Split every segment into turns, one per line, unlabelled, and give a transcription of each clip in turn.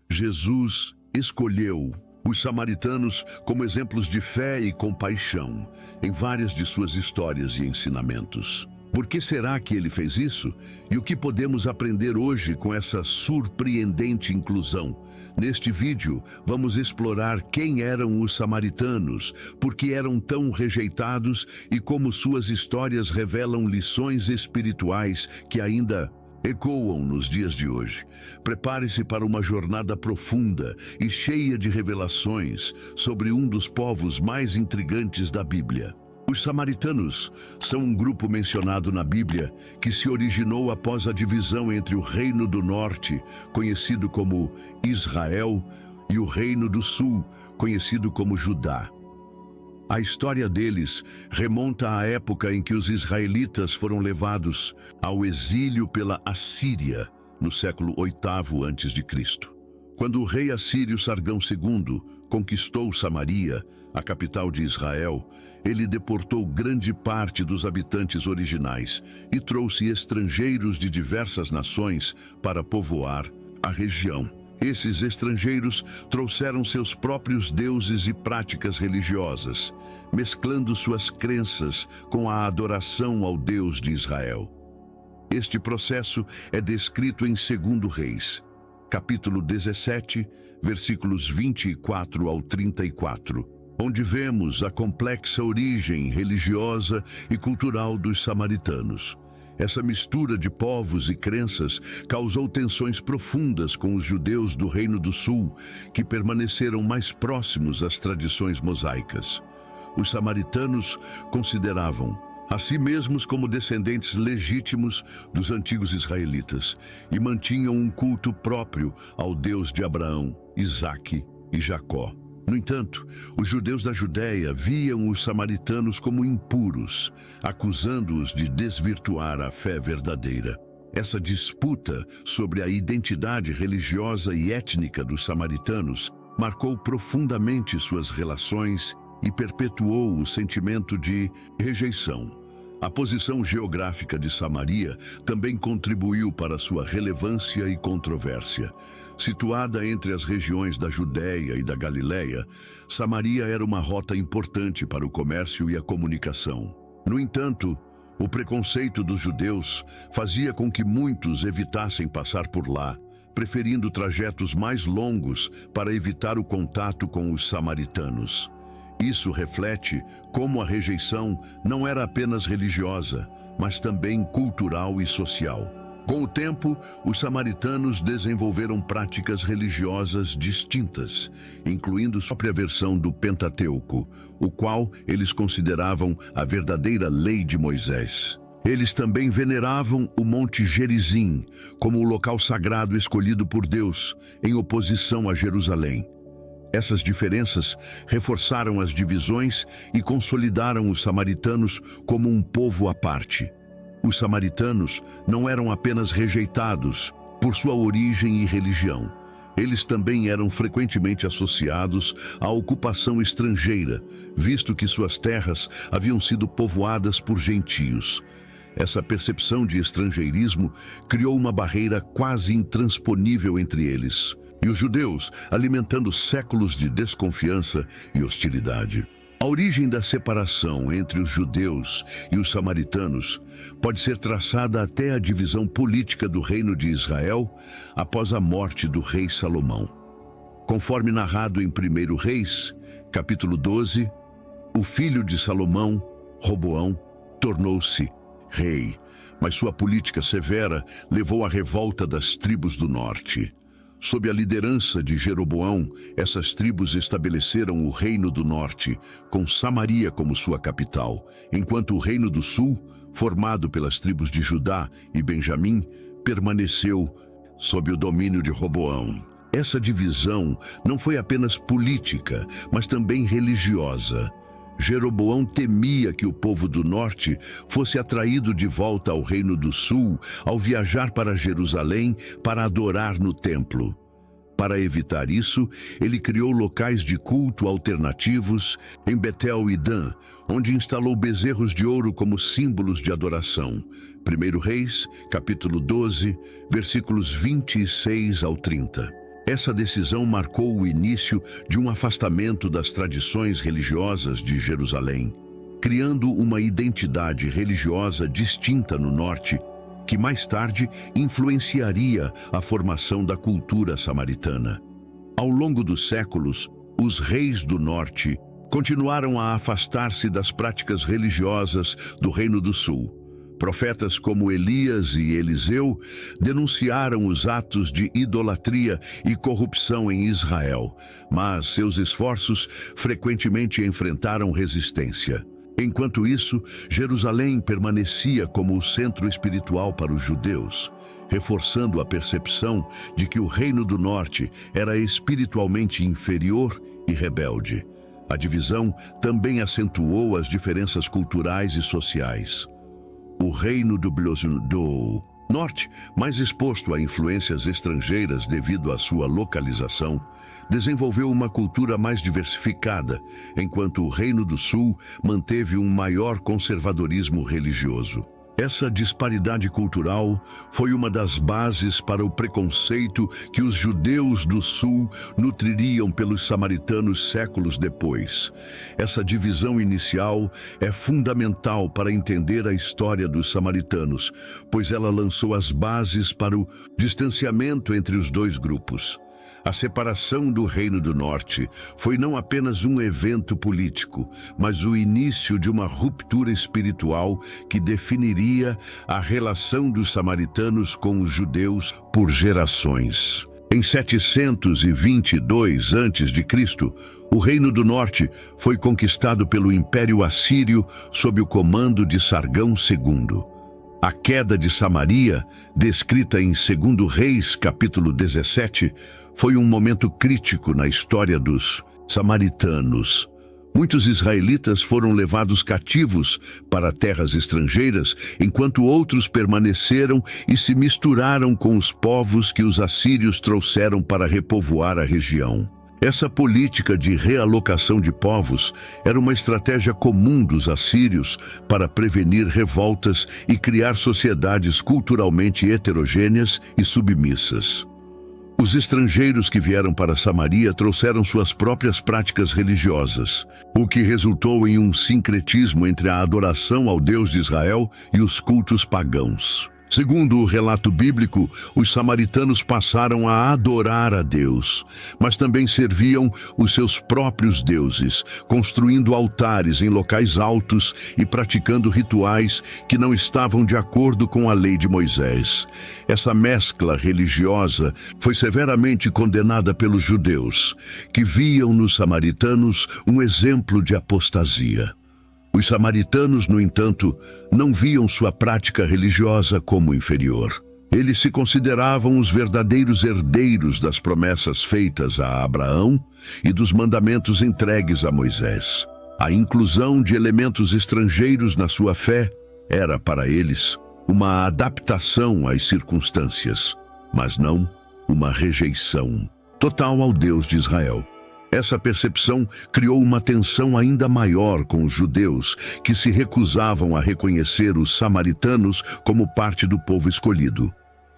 Jesus escolheu os samaritanos como exemplos de fé e compaixão em várias de suas histórias e ensinamentos. Por que será que ele fez isso? E o que podemos aprender hoje com essa surpreendente inclusão? Neste vídeo, vamos explorar quem eram os samaritanos, por que eram tão rejeitados e como suas histórias revelam lições espirituais que ainda ecoam nos dias de hoje. Prepare-se para uma jornada profunda e cheia de revelações sobre um dos povos mais intrigantes da Bíblia. Os samaritanos são um grupo mencionado na Bíblia que se originou após a divisão entre o Reino do Norte, conhecido como Israel, e o Reino do Sul, conhecido como Judá. A história deles remonta à época em que os israelitas foram levados ao exílio pela Assíria, no século VIII a.C. Quando o rei assírio Sargão II conquistou Samaria, a capital de Israel, ele deportou grande parte dos habitantes originais e trouxe estrangeiros de diversas nações para povoar a região. Esses estrangeiros trouxeram seus próprios deuses e práticas religiosas, mesclando suas crenças com a adoração ao Deus de Israel. Este processo é descrito em 2 Reis, capítulo 17, versículos 24 ao 34, onde vemos a complexa origem religiosa e cultural dos samaritanos. Essa mistura de povos e crenças causou tensões profundas com os judeus do Reino do Sul, que permaneceram mais próximos às tradições mosaicas. Os samaritanos consideravam a si mesmos como descendentes legítimos dos antigos israelitas e mantinham um culto próprio ao Deus de Abraão, Isaque e Jacó. No entanto, os judeus da Judéia viam os samaritanos como impuros, acusando-os de desvirtuar a fé verdadeira. Essa disputa sobre a identidade religiosa e étnica dos samaritanos marcou profundamente suas relações e perpetuou o sentimento de rejeição. A posição geográfica de Samaria também contribuiu para sua relevância e controvérsia. Situada entre as regiões da Judéia e da Galileia, Samaria era uma rota importante para o comércio e a comunicação. No entanto, o preconceito dos judeus fazia com que muitos evitassem passar por lá, preferindo trajetos mais longos para evitar o contato com os samaritanos. Isso reflete como a rejeição não era apenas religiosa, mas também cultural e social. Com o tempo, os samaritanos desenvolveram práticas religiosas distintas, incluindo sua própria versão do Pentateuco, o qual eles consideravam a verdadeira lei de Moisés. Eles também veneravam o Monte Gerizim como o local sagrado escolhido por Deus, em oposição a Jerusalém. Essas diferenças reforçaram as divisões e consolidaram os samaritanos como um povo à parte. Os samaritanos não eram apenas rejeitados por sua origem e religião. Eles também eram frequentemente associados à ocupação estrangeira, visto que suas terras haviam sido povoadas por gentios. Essa percepção de estrangeirismo criou uma barreira quase intransponível entre eles, e os judeus alimentando séculos de desconfiança e hostilidade. A origem da separação entre os judeus e os samaritanos pode ser traçada até a divisão política do reino de Israel após a morte do rei Salomão. Conforme narrado em 1 Reis, capítulo 12, o filho de Salomão, Roboão, tornou-se rei, mas sua política severa levou à revolta das tribos do norte. Sob a liderança de Jeroboão, essas tribos estabeleceram o Reino do Norte, com Samaria como sua capital, enquanto o Reino do Sul, formado pelas tribos de Judá e Benjamim, permaneceu sob o domínio de Roboão. Essa divisão não foi apenas política, mas também religiosa. Jeroboão temia que o povo do norte fosse atraído de volta ao Reino do Sul ao viajar para Jerusalém para adorar no templo. Para evitar isso, ele criou locais de culto alternativos em Betel e Dan, onde instalou bezerros de ouro como símbolos de adoração. 1 Reis, capítulo 12, versículos 26 ao 30. Essa decisão marcou o início de um afastamento das tradições religiosas de Jerusalém, criando uma identidade religiosa distinta no norte, que mais tarde influenciaria a formação da cultura samaritana. Ao longo dos séculos, os reis do norte continuaram a afastar-se das práticas religiosas do Reino do Sul. Profetas como Elias e Eliseu denunciaram os atos de idolatria e corrupção em Israel, mas seus esforços frequentemente enfrentaram resistência. Enquanto isso, Jerusalém permanecia como o centro espiritual para os judeus, reforçando a percepção de que o Reino do Norte era espiritualmente inferior e rebelde. A divisão também acentuou as diferenças culturais e sociais. O reino do norte, mais exposto a influências estrangeiras devido à sua localização, desenvolveu uma cultura mais diversificada, enquanto o reino do sul manteve um maior conservadorismo religioso. Essa disparidade cultural foi uma das bases para o preconceito que os judeus do sul nutririam pelos samaritanos séculos depois. Essa divisão inicial é fundamental para entender a história dos samaritanos, pois ela lançou as bases para o distanciamento entre os dois grupos. A separação do Reino do Norte foi não apenas um evento político, mas o início de uma ruptura espiritual que definiria a relação dos samaritanos com os judeus por gerações. Em 722 a.C., o Reino do Norte foi conquistado pelo Império Assírio sob o comando de Sargão II. A queda de Samaria, descrita em 2 Reis, capítulo 17, foi um momento crítico na história dos samaritanos. Muitos israelitas foram levados cativos para terras estrangeiras, enquanto outros permaneceram e se misturaram com os povos que os assírios trouxeram para repovoar a região. Essa política de realocação de povos era uma estratégia comum dos assírios para prevenir revoltas e criar sociedades culturalmente heterogêneas e submissas. Os estrangeiros que vieram para Samaria trouxeram suas próprias práticas religiosas, o que resultou em um sincretismo entre a adoração ao Deus de Israel e os cultos pagãos. Segundo o relato bíblico, os samaritanos passaram a adorar a Deus, mas também serviam os seus próprios deuses, construindo altares em locais altos e praticando rituais que não estavam de acordo com a lei de Moisés. Essa mescla religiosa foi severamente condenada pelos judeus, que viam nos samaritanos um exemplo de apostasia. Os samaritanos, no entanto, não viam sua prática religiosa como inferior. Eles se consideravam os verdadeiros herdeiros das promessas feitas a Abraão e dos mandamentos entregues a Moisés. A inclusão de elementos estrangeiros na sua fé era, para eles, uma adaptação às circunstâncias, mas não uma rejeição total ao Deus de Israel. Essa percepção criou uma tensão ainda maior com os judeus, que se recusavam a reconhecer os samaritanos como parte do povo escolhido.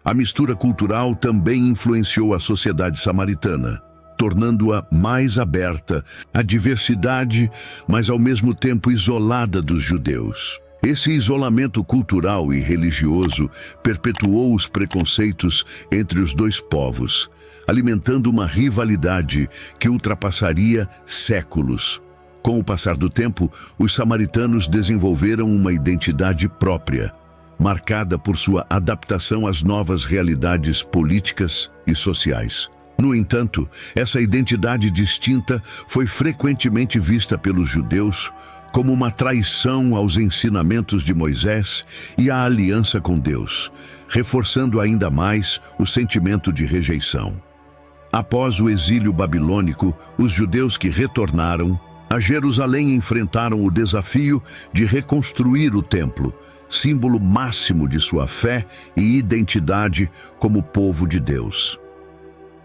A mistura cultural também influenciou a sociedade samaritana, tornando-a mais aberta à diversidade, mas ao mesmo tempo isolada dos judeus. Esse isolamento cultural e religioso perpetuou os preconceitos entre os dois povos, alimentando uma rivalidade que ultrapassaria séculos. Com o passar do tempo, os samaritanos desenvolveram uma identidade própria, marcada por sua adaptação às novas realidades políticas e sociais. No entanto, essa identidade distinta foi frequentemente vista pelos judeus como uma traição aos ensinamentos de Moisés e à aliança com Deus, reforçando ainda mais o sentimento de rejeição. Após o exílio babilônico, os judeus que retornaram a Jerusalém enfrentaram o desafio de reconstruir o templo, símbolo máximo de sua fé e identidade como povo de Deus.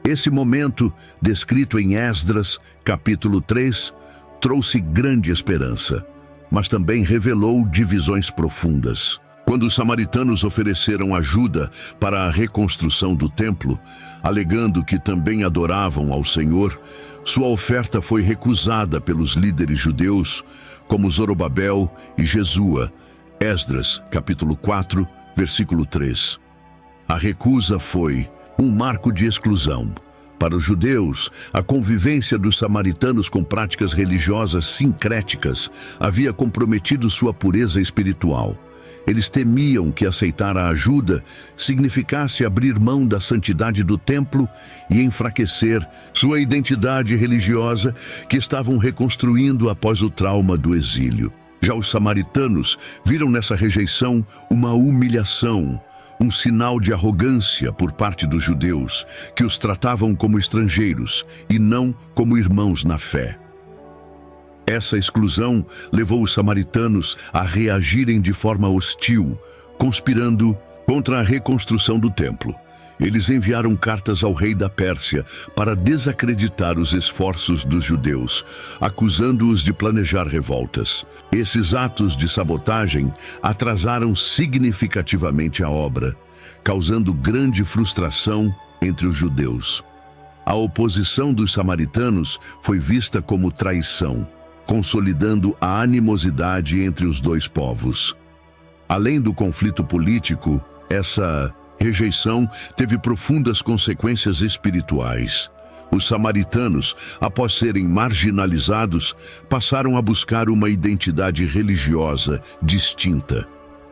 Esse momento, descrito em Esdras, capítulo 3, trouxe grande esperança, mas também revelou divisões profundas. Quando os samaritanos ofereceram ajuda para a reconstrução do templo, alegando que também adoravam ao Senhor, sua oferta foi recusada pelos líderes judeus, como Zorobabel e Jesua, Esdras, capítulo 4, versículo 3. A recusa foi um marco de exclusão. Para os judeus, a convivência dos samaritanos com práticas religiosas sincréticas havia comprometido sua pureza espiritual. Eles temiam que aceitar a ajuda significasse abrir mão da santidade do templo e enfraquecer sua identidade religiosa que estavam reconstruindo após o trauma do exílio. Já os samaritanos viram nessa rejeição uma humilhação, um sinal de arrogância por parte dos judeus, que os tratavam como estrangeiros e não como irmãos na fé. Essa exclusão levou os samaritanos a reagirem de forma hostil, conspirando contra a reconstrução do templo. Eles enviaram cartas ao rei da Pérsia para desacreditar os esforços dos judeus, acusando-os de planejar revoltas. Esses atos de sabotagem atrasaram significativamente a obra, causando grande frustração entre os judeus. A oposição dos samaritanos foi vista como traição, consolidando a animosidade entre os dois povos. Além do conflito político, essa rejeição teve profundas consequências espirituais. Os samaritanos, após serem marginalizados, passaram a buscar uma identidade religiosa distinta.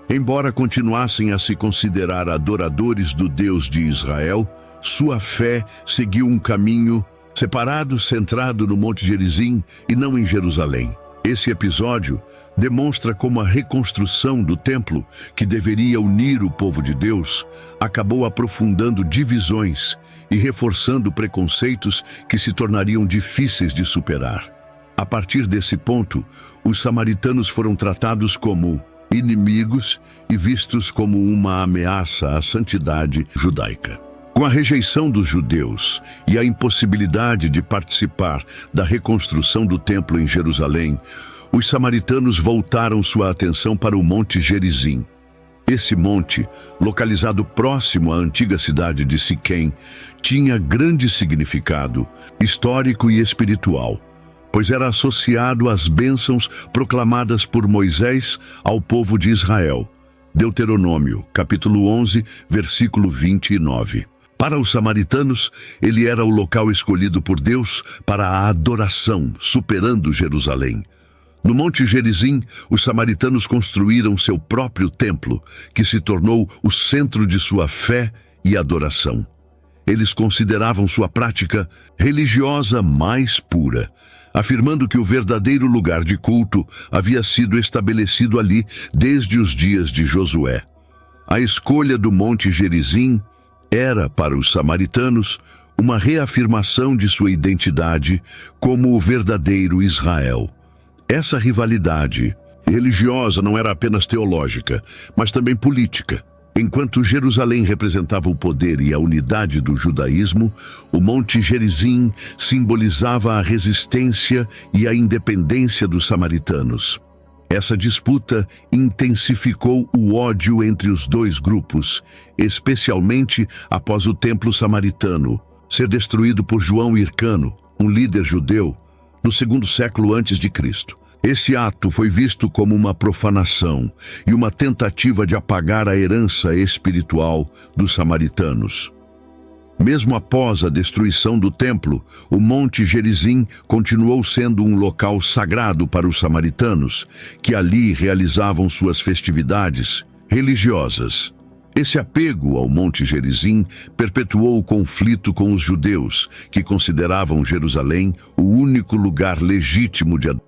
Embora continuassem a se considerar adoradores do Deus de Israel, sua fé seguiu um caminho separado, centrado no Monte Gerizim e não em Jerusalém. Esse episódio demonstra como a reconstrução do templo, que deveria unir o povo de Deus, acabou aprofundando divisões e reforçando preconceitos que se tornariam difíceis de superar. A partir desse ponto, os samaritanos foram tratados como inimigos e vistos como uma ameaça à santidade judaica. Com a rejeição dos judeus e a impossibilidade de participar da reconstrução do templo em Jerusalém, os samaritanos voltaram sua atenção para o Monte Gerizim. Esse monte, localizado próximo à antiga cidade de Siquém, tinha grande significado histórico e espiritual, pois era associado às bênçãos proclamadas por Moisés ao povo de Israel. Deuteronômio, capítulo 11, versículo 29. Para os samaritanos, ele era o local escolhido por Deus para a adoração, superando Jerusalém. No Monte Gerizim, os samaritanos construíram seu próprio templo, que se tornou o centro de sua fé e adoração. Eles consideravam sua prática religiosa mais pura, afirmando que o verdadeiro lugar de culto havia sido estabelecido ali desde os dias de Josué. A escolha do Monte Gerizim era, para os samaritanos, uma reafirmação de sua identidade como o verdadeiro Israel. Essa rivalidade religiosa não era apenas teológica, mas também política. Enquanto Jerusalém representava o poder e a unidade do judaísmo, o Monte Gerizim simbolizava a resistência e a independência dos samaritanos. Essa disputa intensificou o ódio entre os dois grupos, especialmente após o templo samaritano ser destruído por João Hircano, um líder judeu, no 2º século a.C. Esse ato foi visto como uma profanação e uma tentativa de apagar a herança espiritual dos samaritanos. Mesmo após a destruição do templo, o Monte Gerizim continuou sendo um local sagrado para os samaritanos, que ali realizavam suas festividades religiosas. Esse apego ao Monte Gerizim perpetuou o conflito com os judeus, que consideravam Jerusalém o único lugar legítimo de adoração.